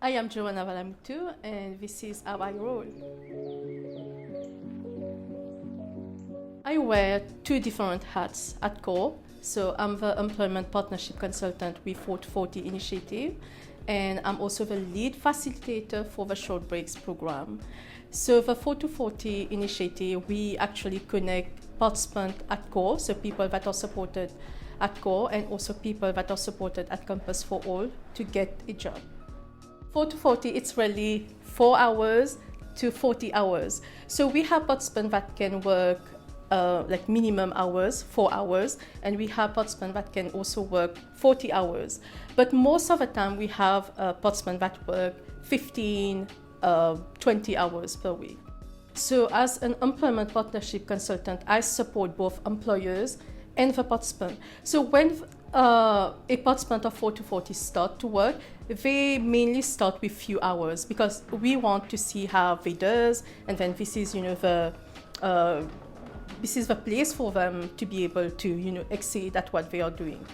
I am Joana Valamootoo, and this is how I roll. I wear two different hats at core. So I'm the Employment Partnership Consultant with 4to40 Initiative, and I'm also the lead facilitator for the Short Breaks program. So the 4to40 Initiative, we actually connect participants at core, so people that are supported at core, and also people that are supported at Campus for All to get a job. 4to40, it's really 4 hours to 40 hours. So we have participants that can work like minimum hours, 4 hours, and we have participants that can also work 40 hours. But most of the time we have participants that work 15, 20 hours per week. So as an employment partnership consultant, I support both employers and the participant. So when a participant of 4to40 start to work, they mainly start with few hours because we want to see how they does, and then this is the place for them to be able to exceed at what they are doing.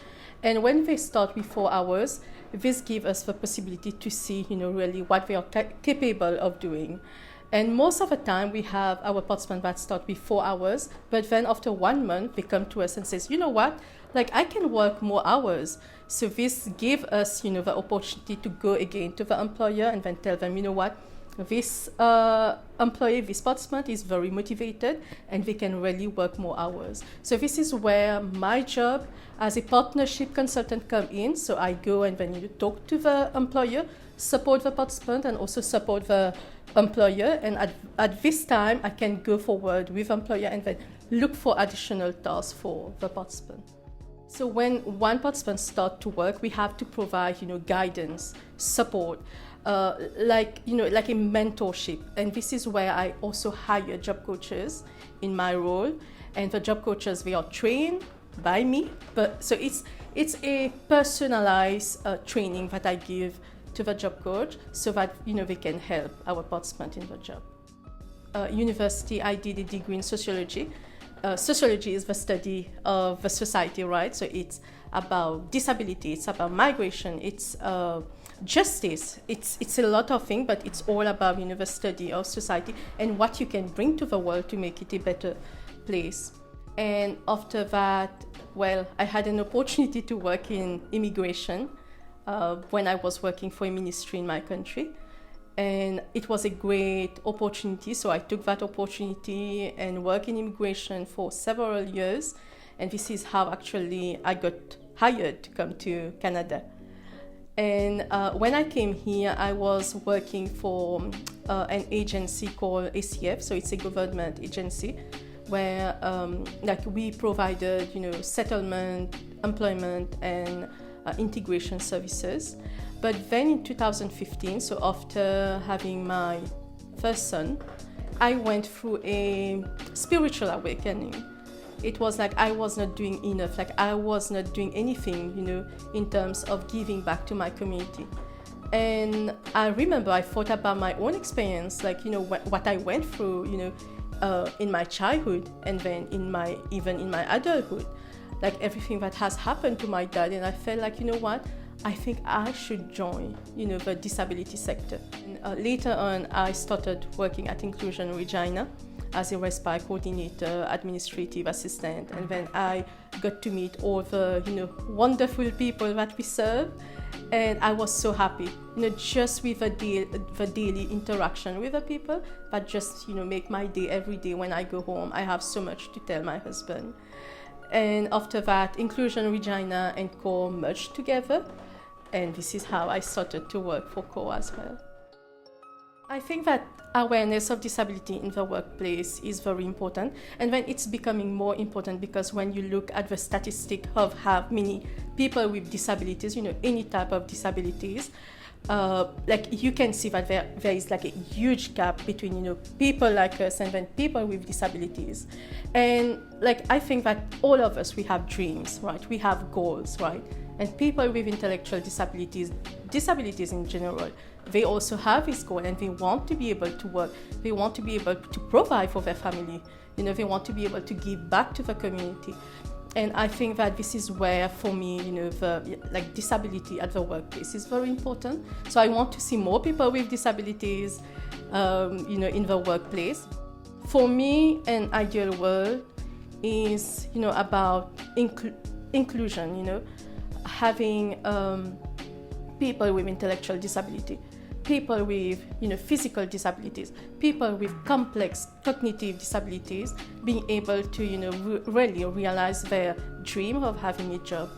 And when they start with 4 hours, this gives us the possibility to see really what they are capable of doing. And most of the time we have our participants that start with 4 hours, but then after 1 month they come to us and says, you know what, like I can work more hours. So this gives us the opportunity to go again to the employer and then tell them, you know what, this employee, this participant is very motivated and they can really work more hours. So this is where my job as a partnership consultant come in. So I go and then talk to the employer, support the participant, and also support the employer. And at this time, I can go forward with employer and then look for additional tasks for the participant. So when one participant starts to work, we have to provide guidance, support, like a mentorship. And this is where I also hire job coaches in my role. And the job coaches, they are trained by me, but so it's a personalized training that I give to the job coach so that they can help our participant in the job. University, I did a degree in sociology. Sociology is the study of the society, right? So it's about disability, it's about migration, it's justice, it's a lot of things, but it's all about the study of society and what you can bring to the world to make it a better place. And after that, well, I had an opportunity to work in immigration when I was working for a ministry in my country. And it was a great opportunity, so I took that opportunity and worked in immigration for several years. And this is how actually I got hired to come to Canada. And when I came here, I was working for an agency called ACF, so it's a government agency where we provided settlement, employment, and integration services. But then in 2015, so after having my first son, I went through a spiritual awakening. It was like I was not doing enough, like I was not doing anything, in terms of giving back to my community. And I remember I thought about my own experience, like, what I went through, in my childhood and then even in my adulthood, like everything that has happened to my dad. And I felt like, what? I think I should join, the disability sector. And, later on, I started working at Inclusion Regina as a respite coordinator, administrative assistant, and then I got to meet all the, wonderful people that we serve, and I was so happy, just with the daily interaction with the people, but just, make my day every day when I go home. I have so much to tell my husband. And after that, Inclusion Regina and CORE merged together. And this is how I started to work for CORE as well. I think that awareness of disability in the workplace is very important. And then it's becoming more important because when you look at the statistic of how many people with disabilities, any type of disabilities, you can see that there is like a huge gap between people like us and then people with disabilities. And I think that all of us, we have dreams, right? We have goals, right? And people with intellectual disabilities in general, they also have this goal and they want to be able to work. They want to be able to provide for their family. They want to be able to give back to the community. And I think that this is where, for me, the like disability at the workplace is very important. So I want to see more people with disabilities, in the workplace. For me, an ideal world is, about inclusion. Having people with intellectual disability, people with physical disabilities, people with complex cognitive disabilities being able to really realize their dream of having a job.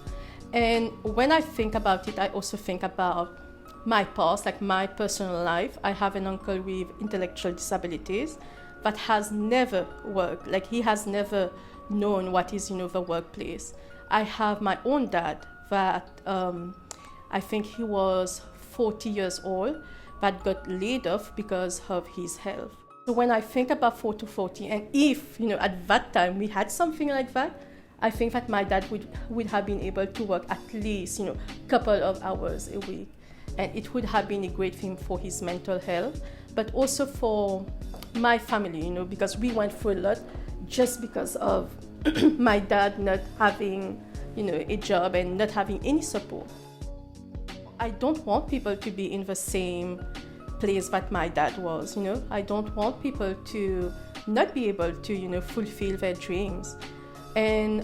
And when I think about it, I also think about my past, like my personal life. I have an uncle with intellectual disabilities that has never worked, like he has never known what is the workplace. I have my own dad that I think he was 40 years old, but got laid off because of his health. So when I think about 4 to 40, and if at that time we had something like that, I think that my dad would have been able to work at least a couple of hours a week, and it would have been a great thing for his mental health, but also for my family, because we went through a lot just because of my dad not having a job and not having any support. I don't want people to be in the same place that my dad was, I don't want people to not be able to, fulfill their dreams. And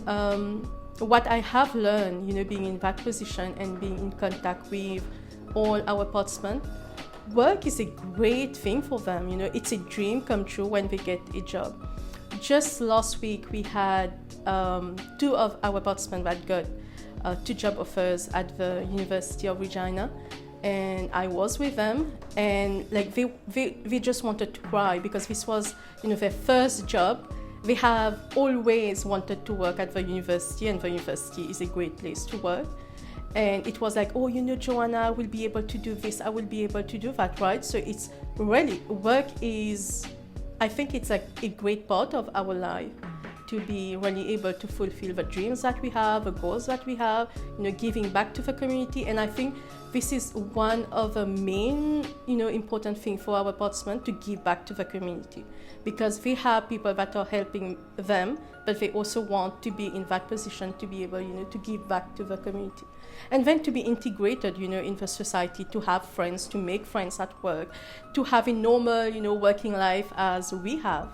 what I have learned, being in that position and being in contact with all our participants, work is a great thing for them, it's a dream come true when they get a job. Just last week, we had 2 of our participants that got 2 job offers at the University of Regina, and I was with them, and like they just wanted to cry because this was their first job. They have always wanted to work at the university, and the university is a great place to work. And it was like, oh, Joanna, I will be able to do this, I will be able to do that, right? So it's really, work is, I think it's like a great part of our life, to be really able to fulfill the dreams that we have, the goals that we have, giving back to the community. And I think this is one of the main, important things for our participants, to give back to the community, because we have people that are helping them, but they also want to be in that position to be able, to give back to the community. And then to be integrated, in the society, to have friends, to make friends at work, to have a normal, working life as we have.